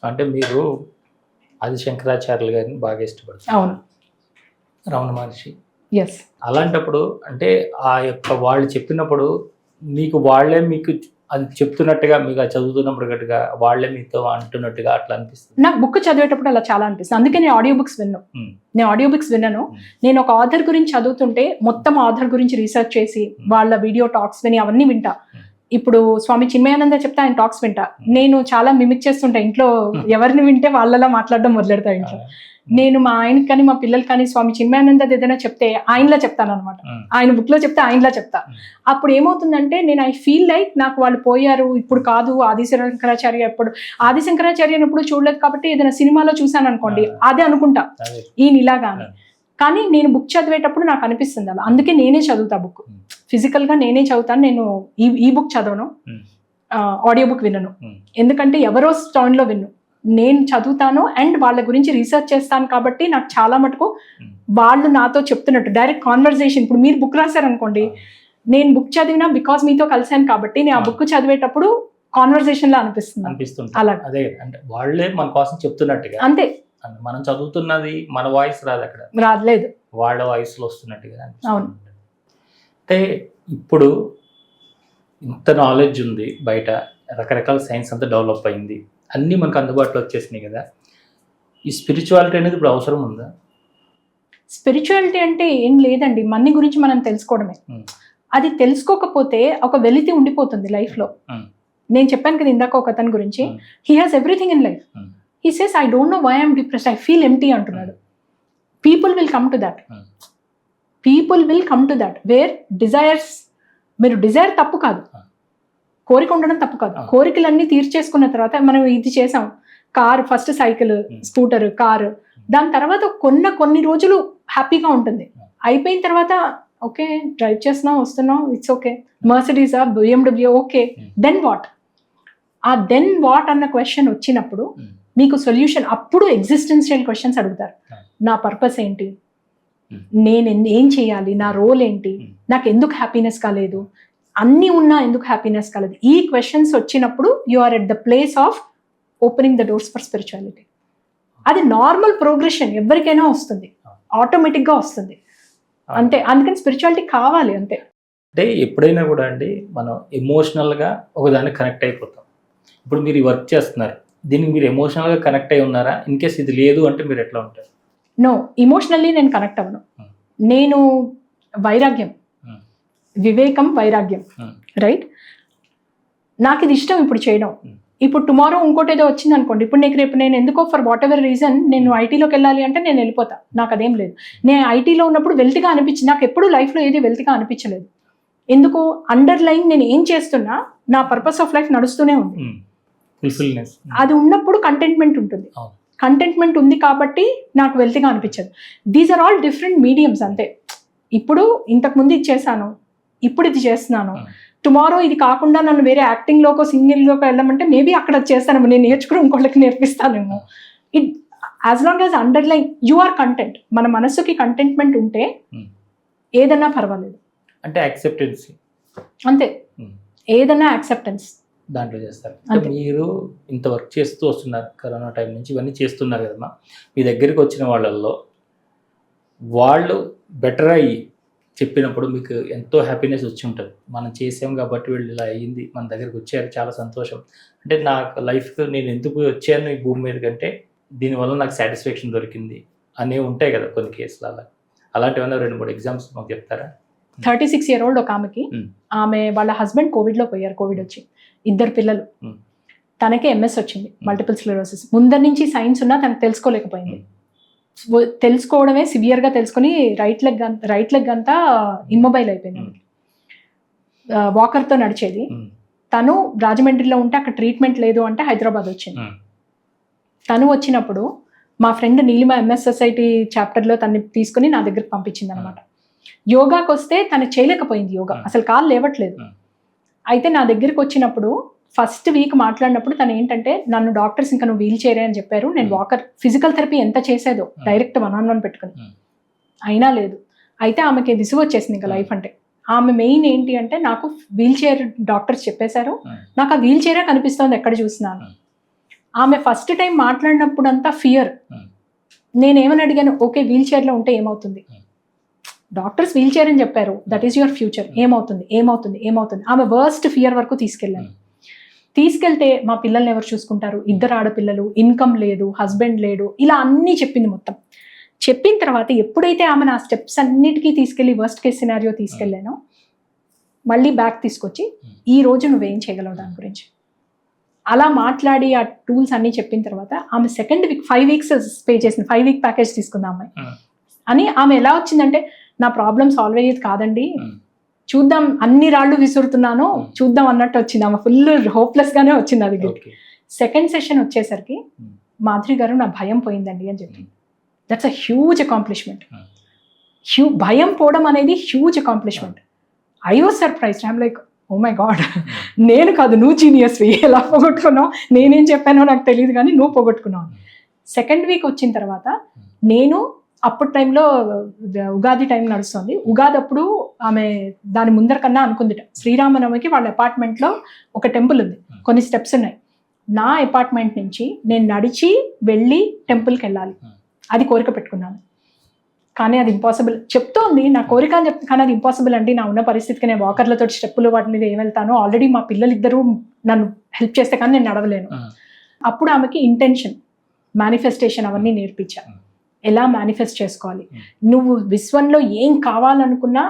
అంటే మీరు ఆది శంకరాచార్యులు గారిని బాగా ఇష్టపడతారు. అవును. రమణ మహర్షి. ఎస్. అలాంటప్పుడు అంటే ఆ యొక్క వాళ్ళు చెప్పినప్పుడు వాళ్ళే మీకు అది చెప్తున్నట్టుగా, మీకు అది చదువుతున్నప్పుడు గట్టుగా వాళ్ళే మీతో అంటున్నట్టుగా అట్లా అనిపిస్తుంది. నాకు బుక్ చదివేటప్పుడు అలా చాలా అనిపిస్తుంది. అందుకే నేను ఆడియో బుక్స్ విన్నాను. నేను ఒక ఆథర్ గురించి చదువుతుంటే మొత్తం ఆథర్ గురించి రీసెర్చ్ చేసి వాళ్ళ వీడియో టాక్స్ విని అవన్నీ వింటా. ఇప్పుడు స్వామి చిన్మయానంద చెప్తే ఆయన టాక్స్ వింటా. నేను చాలా మిమిక్ చేస్తుంటా ఇంట్లో, ఎవరిని వింటే వాళ్ళలా మాట్లాడడం మొదలెడతా ఇంట్లో. నేను మా ఆయనకి కానీ మా పిల్లలు కానీ స్వామి చిన్మయానంద ఏదైనా చెప్తే ఆయనలా చెప్తాను అనమాట. ఆయన బుక్ లో చెప్తే ఆయనలా చెప్తా. అప్పుడు ఏమవుతుందంటే నేను ఐ ఫీల్ లైక్ నాకు వాళ్ళు పోయారు, ఇప్పుడు కాదు. ఆది శంకరాచార్య ఎప్పుడు చూడలేదు కాబట్టి ఏదైనా సినిమాలో చూసాను అనుకోండి, అదే అనుకుంటా ఈయన ఇలాగానే. కానీ నేను బుక్ చదివేటప్పుడు నాకు అనిపిస్తుంది అలా. అందుకే నేనే చదువుతా బుక్, ఫిజికల్ గా నేనే చదువుతాను. నేను ఈ బుక్ చదవను, ఆడియో బుక్ వినను. ఎందుకంటే ఎవరో స్టాండ్ లో విన్ను, నేను చదువుతాను అండ్ వాళ్ళ గురించి రీసెర్చ్ చేస్తాను. కాబట్టి నాకు చాలా మటుకు వాళ్ళు నాతో చెప్తున్నట్టు డైరెక్ట్ కాన్వర్సేషన్. ఇప్పుడు మీరు బుక్ రాశారనుకోండి, నేను బుక్ చదివినా బికాస్ మీతో కలిసాను కాబట్టి నేను ఆ బుక్ చదివేటప్పుడు కాన్వర్సేషన్ లా అనిపిస్తుంది. అలా అదే అంటే వాళ్ళే మన కోసం చెప్తున్నట్టుగా. అంతే. మనం చదువుతున్నది మన వాయిస్ రాదు, అక్కడ రాలేదు, వాళ్ళ వాయిస్ లో వస్తున్నట్టుగా. అవును. అంటే ఇప్పుడు ఇంత నాలెడ్జ్ ఉంది బయట, రకరకాల సైన్స్ అంతా డెవలప్ అయింది, అన్నీ మనకు అందుబాటులో వచ్చేసినాయి కదా. ఈ స్పిరిచువాలిటీ అనేది ఇప్పుడు అవసరం ఉందా? స్పిరిచువాలిటీ అంటే ఏం లేదండి, మనీ గురించి మనం తెలుసుకోవడమే. అది తెలుసుకోకపోతే ఒక వెలితి ఉండిపోతుంది లైఫ్ లో. నేను చెప్పాను కదా ఇందాక ఒక అతని గురించి, he has everything in life. He says I don't know why I'm depressed, I feel empty అంటున్నాడు. People will come to that where desires. మీరు డిజైర్ తప్పు కాదు, కోరిక ఉండడం తప్పు కాదు. కోరికలన్నీ తీర్చేసుకున్న తర్వాత మనం ఇది చేసాం, car first, cycle, scooter, car, దాని తర్వాత కొన్ని రోజులు హ్యాపీగా ఉంటుంది. అయిపోయిన తర్వాత ఓకే డ్రైవ్ చేస్తున్నాం, వస్తున్నాం, it's okay. Mercedes, BMW, okay. Then what? ఆ దెన్ వాట్ అన్న క్వశ్చన్ వచ్చినప్పుడు మీకు సొల్యూషన్, అప్పుడు ఎగ్జిస్టెన్షియల్ క్వశ్చన్స్ అడుగుతారు. నా పర్పస్ ఏంటి, నేను ఏం చేయాలి, నా రోల్ ఏంటి, నాకు ఎందుకు హ్యాపీనెస్ కాలేదు, అన్నీ ఉన్నా ఎందుకు హ్యాపీనెస్ కాలేదు. ఈ క్వశ్చన్స్ వచ్చినప్పుడు you are at the place of opening the doors for spirituality. అది నార్మల్ ప్రోగ్రెషన్, ఎవరికైనా వస్తుంది, ఆటోమేటిక్గా వస్తుంది అంతే. అందుకని స్పిరిచువాలిటీ కావాలి అంతే. అంటే ఎప్పుడైనా కూడా అండి మనం ఎమోషనల్గా ఒకదానికి కనెక్ట్ అయిపోతాం. ఇప్పుడు మీరు ఈ వర్క్ చేస్తున్నారు, దీనికి మీరు ఎమోషనల్గా కనెక్ట్ అయి ఉన్నారా? ఇన్ కేస్ ఇది లేదు అంటే మీరు ఎట్లా ఉంటారు? నో, ఇమోషనల్లీ నేను కనెక్ట్ అవ్వను. నేను వైరాగ్యం, వివేకం, వైరాగ్యం, రైట్. నాకు ఇది ఇష్టం ఇప్పుడు చేయడం. ఇప్పుడు టుమారో ఇంకోటి ఏదో వచ్చింది అనుకోండి, ఇప్పుడు రేపు నేను ఎందుకో ఫర్ వాట్ ఎవర్ రీజన్ నేను ఐటీలోకి వెళ్ళాలి అంటే నేను వెళ్ళిపోతా, నాకు అదేం లేదు. నేను ఐటీలో ఉన్నప్పుడు వెల్త్గా అనిపించింది, నాకు ఎప్పుడు లైఫ్లో ఏది వెల్త్గా అనిపించలేదు. ఎందుకు? అండర్లైన్ నేను ఏం చేస్తున్నా నా పర్పస్ ఆఫ్ లైఫ్ నడుస్తూనే ఉంది. అది ఉన్నప్పుడు కంటెంట్మెంట్ ఉంటుంది. కంటెంట్మెంట్ ఉంది కాబట్టి నాకు వెల్త్గా అనిపించదు. These are all different mediums అంతే. ఇప్పుడు ఇంతకుముందు ఇది చేశాను, ఇప్పుడు ఇది చేస్తున్నాను. టుమారో ఇది కాకుండా నన్ను వేరే యాక్టింగ్లోకో సింగింగ్లోకి వెళ్ళమంటే మేబీ అక్కడ చేస్తానేమో, నేను నేర్చుకుని ఇంకోళ్ళకి నేర్పిస్తానేమో. It as long as underline you are content, మన మనసుకి కంటెంట్మెంట్ ఉంటే ఏదన్నా పర్వాలేదు. అంటే యాక్సెప్టెన్స్ అంతే, ఏదన్నా యాక్సెప్టెన్స్ దాంట్లో చేస్తారు. అంటే మీరు ఇంత వర్క్ చేస్తూ వస్తున్నారు, కరోనా టైం నుంచి ఇవన్నీ చేస్తున్నారు కదమ్మా. మీ దగ్గరికి వచ్చిన వాళ్ళల్లో వాళ్ళు బెటర్ అయ్యి చెప్పినప్పుడు మీకు ఎంతో హ్యాపీనెస్ వచ్చి ఉంటుంది. మనం చేసాం కాబట్టి వీళ్ళు ఇలా అయ్యింది, మన దగ్గరికి వచ్చారు, చాలా సంతోషం. అంటే నా లైఫ్కి నేను ఎందుకు వచ్చాను ఈ భూమి మీద కంటే దీనివల్ల నాకు సాటిస్ఫాక్షన్ దొరికింది అనేవి ఉంటాయి కదా కొన్ని కేసులు. అలాంటివన్నా 2-3 ఎగ్జామ్స్ మాకు చెప్తారా? 36 year old ఒక ఆమెకి, ఆమె వాళ్ళ హస్బెండ్ కోవిడ్లో పోయారు. కోవిడ్ వచ్చి 2 పిల్లలు, తనకే MS వచ్చింది, మల్టిపుల్ స్క్లెరోసిస్. ముందర నుంచి సైన్స్ ఉన్నా తనకు తెలుసుకోలేకపోయింది. తెలుసుకోవడమే సివియర్గా తెలుసుకొని రైట్ లెగ్ అంతా ఇమ్మొబైల్ అయిపోయింది. వాకర్తో నడిచేది. తను రాజమండ్రిలో ఉంటే అక్కడ ట్రీట్మెంట్ లేదు అంటే హైదరాబాద్ వచ్చింది. తను వచ్చినప్పుడు మా ఫ్రెండ్ నీలిమ MS సొసైటీ చాప్టర్లో తన్ని తీసుకుని నా దగ్గరకు పంపించింది అనమాట. యోగాకి వస్తే తను చేయలేకపోయింది యోగా, అసలు కాలు లేవట్లేదు. అయితే నా దగ్గరికి వచ్చినప్పుడు ఫస్ట్ వీక్ మాట్లాడినప్పుడు తను ఏంటంటే, నన్ను డాక్టర్స్ ఇంకా నువ్వు వీల్ చైరే అని చెప్పారు, నేను వాకర్, ఫిజికల్ థెరపీ ఎంత చేసేదో డైరెక్ట్ 1-on-1 పెట్టుకుని, అయినా లేదు. అయితే ఆమెకి విసుగు వచ్చేసింది ఇంకా లైఫ్ అంటే. ఆమె మెయిన్ ఏంటి అంటే, నాకు వీల్ చైర్ డాక్టర్స్ చెప్పేశారు, నాకు ఆ వీల్ చైరే కనిపిస్తోంది ఎక్కడ చూసినాను. ఆమె ఫస్ట్ టైం మాట్లాడినప్పుడు అంతా ఫియర్. నేనేమని అడిగాను, ఓకే వీల్ చైర్లో ఉంటే ఏమవుతుంది, డాక్టర్స్ వీల్ చైర్ అని చెప్పారు, దట్ ఈస్ యువర్ ఫ్యూచర్, ఏమవుతుంది ఏమవుతుంది ఏమవుతుంది. ఆమె వర్స్ట్ ఫియర్ వరకు తీసుకెళ్ళాను. తీసుకెళ్తే మా పిల్లల్ని ఎవరు చూసుకుంటారు, 2 ఆడపిల్లలు, ఇన్కమ్ లేదు, హస్బెండ్ లేడు, ఇలా అన్నీ చెప్పింది మొత్తం. చెప్పిన తర్వాత ఎప్పుడైతే ఆమె నా స్టెప్స్ అన్నిటికీ తీసుకెళ్ళి వర్స్ట్ కేస్ సినారియో తీసుకెళ్ళానో, మళ్ళీ బ్యాక్ తీసుకొచ్చి ఈ రోజు నువ్వేం చేయగలవు దాని గురించి అలా మాట్లాడి ఆ టూల్స్ అన్నీ చెప్పిన తర్వాత ఆమె సెకండ్ వీక్ 5 weeks పే చేసింది. 5 week ప్యాకేజ్ తీసుకుంది అమ్మాయి. అని ఆమె ఎలా వచ్చిందంటే, నా ప్రాబ్లమ్ సాల్వ్ అయ్యేది కాదండి, చూద్దాం, అన్ని రాళ్ళు విసురుతున్నాను చూద్దాం అన్నట్టు వచ్చింది. ఆమె ఫుల్ హోప్లెస్ గానే వచ్చింది. అది సెకండ్ సెషన్ వచ్చేసరికి మాధురి గారు నా భయం పోయిందండి అని చెప్పింది. That's a huge accomplishment. భయం పోవడం అనేది huge accomplishment. I was surprised. I'm like, oh my God, నేను కాదు, నువ్వు జీనియస్వి, ఎలా పోగొట్టుకున్నావు, నేనేం చెప్పానో నాకు తెలియదు కానీ నువ్వు పోగొట్టుకున్నావు. సెకండ్ వీక్ వచ్చిన తర్వాత నేను అప్పుడు టైంలో ఉగాది టైం నడుస్తుంది. ఉగాది అప్పుడు ఆమె దాని ముందర కన్నా అనుకుందిట, శ్రీరామనవమికి వాళ్ళ అపార్ట్మెంట్లో ఒక టెంపుల్ ఉంది, కొన్ని స్టెప్స్ ఉన్నాయి. నా అపార్ట్మెంట్ నుంచి నేను నడిచి వెళ్ళి టెంపుల్కి వెళ్ళాలి, అది కోరిక పెట్టుకున్నాను. కానీ అది ఇంపాసిబుల్ చెప్తోంది, నా కోరిక అని చెప్తే, కానీ అది ఇంపాసిబుల్ అండి, నా ఉన్న పరిస్థితికి నేను వాకర్లతో స్టెప్పులు వాటి మీద ఏం వెళ్తాను, ఆల్రెడీ మా పిల్లలిద్దరూ నన్ను హెల్ప్ చేస్తే కానీ నేను నడవలేను. అప్పుడు ఆమెకి ఇంటెన్షన్, మేనిఫెస్టేషన్ అవన్నీ నేర్పించా, ఎలా మేనిఫెస్ట్ చేసుకోవాలి. నువ్వు విశ్వంలో ఏం కావాలనుకున్నా,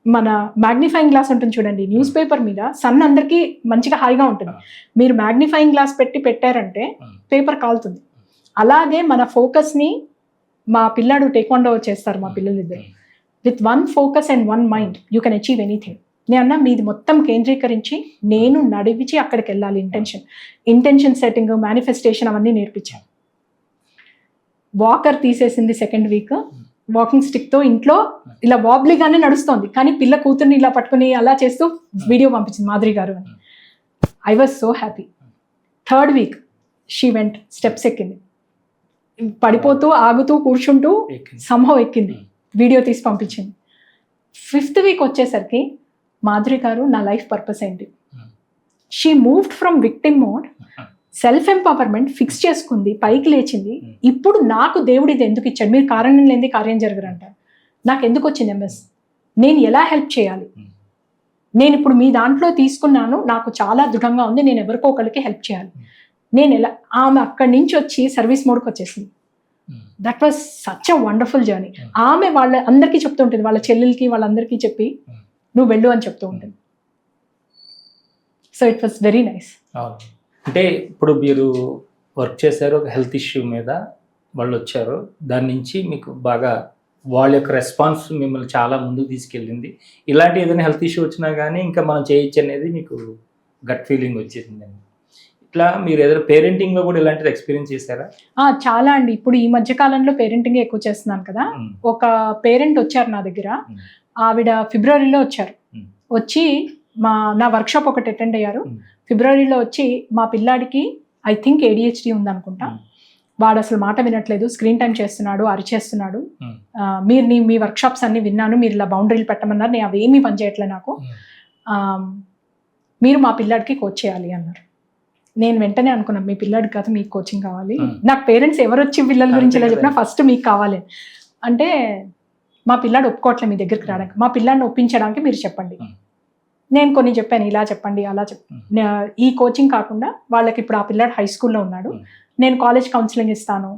మన మ్యాగ్నిఫైయింగ్ గ్లాస్ ఉంటుంది చూడండి, న్యూస్ పేపర్ మీద సన్ అందరికీ మంచిగా హాయిగా ఉంటుంది, మీరు మ్యాగ్నిఫైయింగ్ గ్లాస్ పెట్టారంటే పేపర్ కాలుతుంది. అలాగే మన ఫోకస్ని, మా పిల్లాడు టేక్వాండో చేస్తారు మా పిల్లలు ఇద్దరు, with 1 focus and 1 mind you can achieve anything. నేను అన్నా మీది మొత్తం కేంద్రీకరించి నేను నడిచి అక్కడికి వెళ్ళాలి. ఇంటెన్షన్ సెట్టింగ్, మేనిఫెస్టేషన్ అవన్నీ నేర్పించాను. వాకర్ తీసేసింది సెకండ్ వీక్. వాకింగ్ స్టిక్తో ఇంట్లో ఇలా వాబ్లీగానే నడుస్తోంది, కానీ పిల్ల కూతుర్ని ఇలా పట్టుకుని అలా చేస్తూ వీడియో పంపించింది మాధురి గారు అని. I was so happy. Third week she went, steps ఎక్కింది, పడిపోతూ ఆగుతూ కూర్చుంటూ సంహవ్ ఎక్కింది, వీడియో తీసి పంపించింది. 5th వీక్ వచ్చేసరికి మాధురి గారు నా లైఫ్ పర్పస్ ఏంటి, she moved from victim mode, self empowerment fix చేసుకుంది, పైకి లేచింది. ఇప్పుడు నాకు దేవుడు ఇది ఎందుకు ఇచ్చాడు, మీరు కారణం లేని కార్యం జరగరంటారు, నాకు ఎందుకు వచ్చింది ఎంఎస్, నేను ఎలా హెల్ప్ చేయాలి, నేను ఇప్పుడు మీ దాంట్లో తీసుకున్నాను, నాకు చాలా దృఢంగా ఉంది, నేను ఎవరికో ఒకరికి హెల్ప్ చేయాలి, నేను ఎలా. ఆమె అక్కడి నుంచి వచ్చి సర్వీస్ మోడ్కి వచ్చేసింది. That was such a wonderful journey. ఆమె వాళ్ళ అందరికీ చెప్తూ ఉంటుంది, వాళ్ళ చెల్లెలకి వాళ్ళందరికీ చెప్పి నువ్వు వెళ్ళు అని చెప్తూ ఉంటుంది. So it was very nice. అంటే ఇప్పుడు మీరు వర్క్ చేశారు, ఒక హెల్త్ ఇష్యూ మీద వాళ్ళు వచ్చారు, దాని నుంచి మీకు బాగా వాళ్ళ యొక్క రెస్పాన్స్ మిమ్మల్ని చాలా ముందుకు తీసుకెళ్ళింది. ఇలాంటి ఏదైనా హెల్త్ ఇష్యూ వచ్చినా కానీ ఇంకా మనం చేయొచ్చు అనేది మీకు గట్ ఫీలింగ్ వచ్చేసిందండి. ఇట్లా మీరు ఏదైనా పేరెంటింగ్లో కూడా ఇలాంటిది ఎక్స్పీరియన్స్ చేశారా? చాలా అండి. ఇప్పుడు ఈ మధ్య కాలంలో పేరెంటింగ్ ఎక్కువ చేస్తున్నాను కదా. ఒక పేరెంట్ వచ్చారు నా దగ్గర, ఆవిడ ఫిబ్రవరిలో వచ్చారు. వచ్చి నా వర్క్షాప్ ఒకటి అటెండ్ అయ్యారు. ఫిబ్రవరిలో వచ్చి మా పిల్లాడికి ఐ థింక్ ADHD ఉందనుకుంటా, వాడు అసలు మాట వినట్లేదు, స్క్రీన్ టైం చేస్తున్నాడు, అరిచేస్తున్నాడు, మీరు మీ వర్క్షాప్స్ అన్ని విన్నాను, మీరు ఇలా బౌండరీలు పెట్టమన్నారు, నేను అవేమీ పనిచేయట్లే నాకు, మీరు మా పిల్లాడికి కోచ్ చేయాలి అన్నారు. నేను వెంటనే అనుకున్నాను, మీ పిల్లాడికి కాదు మీకు కోచింగ్ కావాలి, నాకు పేరెంట్స్ ఎవరు వచ్చి పిల్లల గురించి ఇలా చెప్పినా ఫస్ట్ మీకు కావాలి అంటే, మా పిల్లాడు ఒప్పుకోవట్లేదు మీ దగ్గరికి రావడానికి, మా పిల్లాడిని ఒప్పించడానికి మీరు చెప్పండి. నేను కొన్ని చెప్పాను, ఇలా చెప్పండి అలా చెప్పండి. ఈ కోచింగ్ కాకుండా వాళ్ళకి ఇప్పుడు ఆ పిల్లాడు హై స్కూల్లో ఉన్నాడు, నేను కాలేజ్ కౌన్సిలింగ్ ఇస్తాను,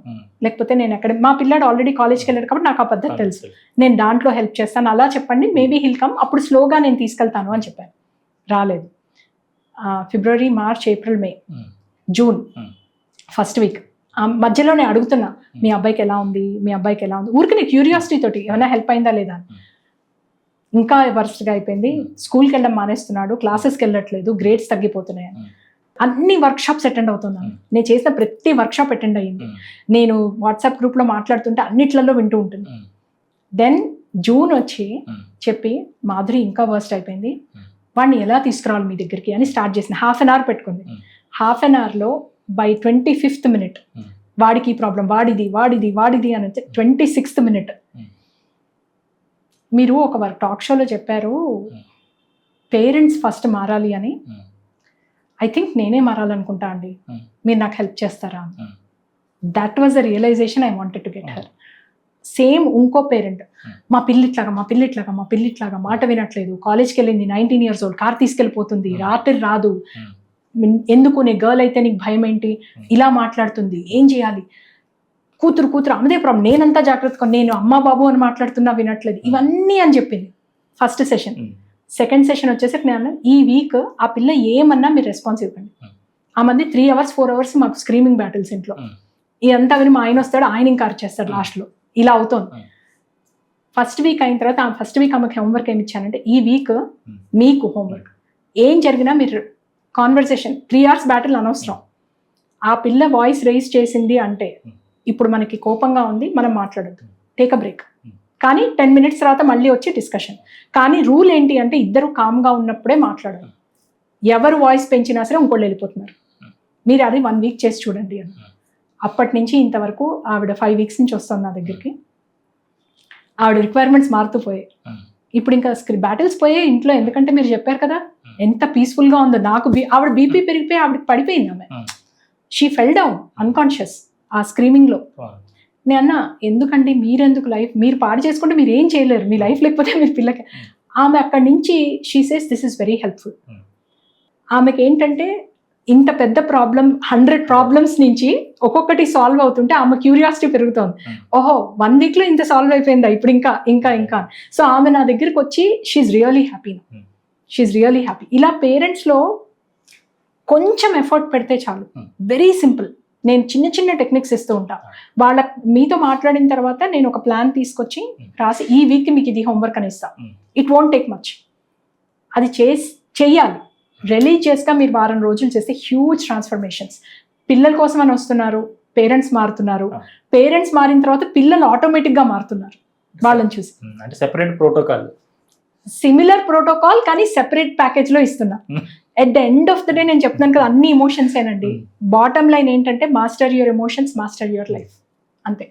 లేకపోతే నేను ఎక్కడ, మా పిల్లాడు ఆల్రెడీ కాలేజ్కి వెళ్ళాడు కాబట్టి నాకు ఆ పద్ధతి తెలుసు, నేను దాంట్లో హెల్ప్ చేస్తాను, అలా చెప్పండి, మేబీ హిల్ కమ్, అప్పుడు స్లోగా నేను తీసుకెళ్తాను అని చెప్పాను. రాలేదు. ఫిబ్రవరి, మార్చ్, ఏప్రిల్, మే, జూన్ ఫస్ట్ వీక్ మధ్యలోనే అడుగుతున్నా, మీ అబ్బాయికి ఎలా ఉంది, మీ అబ్బాయికి ఎలా ఉంది, ఊరికి నేను క్యూరియాసిటీ తోటి ఏమైనా హెల్ప్ అయిందా లేదా. ఇంకా వర్స్ట్గా అయిపోయింది, స్కూల్కి వెళ్ళడం మానేస్తున్నాడు, క్లాసెస్కి వెళ్ళట్లేదు, గ్రేడ్స్ తగ్గిపోతున్నాయి. అన్ని వర్క్షాప్స్ అటెండ్ అవుతున్నాను, నేను చేసిన ప్రతి వర్క్షాప్ అటెండ్ అయ్యింది, నేను వాట్సాప్ గ్రూప్లో మాట్లాడుతుంటే అన్నిట్లలో వింటూ ఉంటుంది. దెన్ జూన్ వచ్చి చెప్పి, మాధురి ఇంకా వర్స్ట్ అయిపోయింది, వాడిని ఎలా తీసుకురావాలి మీ దగ్గరికి అని స్టార్ట్ చేసింది. 1/2 an hour పెట్టుకుంది. 1/2 an hourలో బై 25th minute వాడికి ప్రాబ్లం, వాడిది అని 26th minute మీరు ఒక టాక్ షోలో చెప్పారు పేరెంట్స్ ఫస్ట్ మారాలి అని. ఐ థింక్ నేనే మారాలనుకుంటా అండి, Hmm. మీరు నాకు హెల్ప్ చేస్తారా? Hmm. That was the realization I wanted to get her. Same ఇంకో పేరెంట్, మా పిల్లిట్లాగా మాట వినట్లేదు, కాలేజ్కి వెళ్ళింది, 19 years old, కార్ తీసుకెళ్ళిపోతుంది, రాత్రి రాదు, ఎందుకు నీ గర్ల్ అయితే నీకు భయం ఏంటి, ఇలా మాట్లాడుతుంది, ఏం చేయాలి, కూతురు అమ్మదే ప్రాబ్లం, నేనంతా జాగ్రత్తగా, నేను అమ్మా బాబు అని మాట్లాడుతున్నా వినట్లేదు, ఇవన్నీ అని చెప్పింది ఫస్ట్ సెషన్. సెకండ్ సెషన్ వచ్చేసరికి నేను అన్నాను, ఈ వీక్ ఆ పిల్ల ఏమన్నా మీరు రెస్పాన్స్ ఇవ్వండి. ఆ మంది 3 hours 4 hours మాకు స్క్రీమింగ్ బ్యాటిల్స్ ఇంట్లో, ఇదంతా విని మా ఆయన వస్తాడు, ఆయన ఇంకా అరిచేస్తాడు లాస్ట్లో, ఇలా అవుతోంది. ఫస్ట్ వీక్ అయిన తర్వాత ఫస్ట్ వీక్ ఆమెకి హోంవర్క్ ఏమి ఇచ్చానంటే, ఈ వీక్ మీకు హోంవర్క్ ఏం జరిగినా మీరు కాన్వర్సేషన్ 3 hours బ్యాటిల్ అనవసరం, ఆ పిల్ల వాయిస్ రైజ్ చేసింది అంటే ఇప్పుడు మనకి కోపంగా ఉంది, మనం మాట్లాడొద్దు, టేక్ అ బ్రేక్, కానీ 10 minutes తర్వాత మళ్ళీ వచ్చి డిస్కషన్. కానీ రూల్ ఏంటి అంటే ఇద్దరు కామ్గా ఉన్నప్పుడే మాట్లాడాలి, ఎవరు వాయిస్ పెంచినా సరే ఇంకోళ్ళు వెళ్ళిపోతున్నారు, మీరు అది 1 week చేసి చూడండి అని. అప్పటి నుంచి ఇంతవరకు ఆవిడ 5 weeks నుంచి వస్తుంది నా దగ్గరికి. ఆవిడ రిక్వైర్మెంట్స్ మారుతూ పోయాయి. ఇప్పుడు ఇంకా బ్యాటిల్స్ పోయాయి ఇంట్లో, ఎందుకంటే మీరు చెప్పారు కదా ఎంత పీస్ఫుల్గా ఉందో. నాకు ఆవిడ బీపీ పెరిగిపోయి ఆవిడకి పడిపోయింది, ఆమె షీ ఫెల్ డౌన్ అన్కాన్షియస్ ఆ స్క్రీమింగ్లో. నేను అన్నా, ఎందుకండి మీరెందుకు లైఫ్ మీరు పాడు చేసుకుంటే మీరు ఏం చేయలేరు, మీ లైఫ్ లేకపోతే మీ పిల్లకి. ఆమె అక్కడి నుంచి she says this is very helpful. ఆమెకి ఏంటంటే ఇంత పెద్ద ప్రాబ్లం 100 problems నుంచి ఒక్కొక్కటి సాల్వ్ అవుతుంటే ఆమె క్యూరియాసిటీ పెరుగుతోంది. ఓహో 1 week లో ఇంత సాల్వ్ అయిపోయిందా, ఇప్పుడు ఇంకా. సో ఆమె నా దగ్గరికి వచ్చి షీఈ్ రియలీ హ్యాపీ. ఇలా పేరెంట్స్లో కొంచెం ఎఫర్ట్ పెడితే చాలు, వెరీ సింపుల్. నేను చిన్న టెక్నిక్స్ ఇస్తూ ఉంటా. మీతో మాట్లాడిన తర్వాత నేను ఒక ప్లాన్ తీసుకొచ్చి రాసి, ఈ వీక్ మీకు ఇది హోంవర్క్ అని ఇస్తా, ఇట్ వోంట్ టేక్ మచ్, అది చెయ్యాలి. రిలీజియస్గా మీరు 1 వారం రోజులు చేస్తే హ్యూజ్ ట్రాన్స్ఫర్మేషన్స్. పిల్లల కోసం అని వస్తున్నారు, పేరెంట్స్ మారుతున్నారు, పేరెంట్స్ మారిన తర్వాత పిల్లలు ఆటోమేటిక్గా మారుతున్నారు వాళ్ళని చూసి. అంటే సెపరేట్ ప్రోటోకాల్, సిమిలర్ ప్రోటోకాల్ కానీ సెపరేట్ ప్యాకేజ్లో ఇస్తున్నా. At the end of the day నేను చెప్తున్నాను కదా, అన్ని ఎమోషన్స్ ఏనండి. బాటమ్ లైన్ ఏంటంటే master your emotions, master your life, అంతే.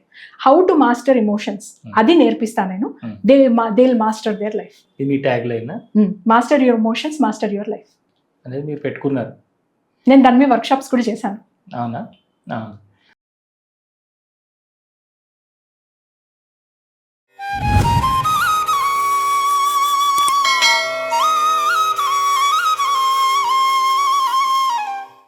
హౌ టు మాస్టర్ ఎమోషన్స్ అది నేర్పిస్తాను నేను. They will master their life. ఇది మీ tag line, master your emotions, master your life అనేది మీరు పెట్టుకున్నారు. నేను దాని మీద వర్క్షాప్స్ కూడా చేశాను. అవునా?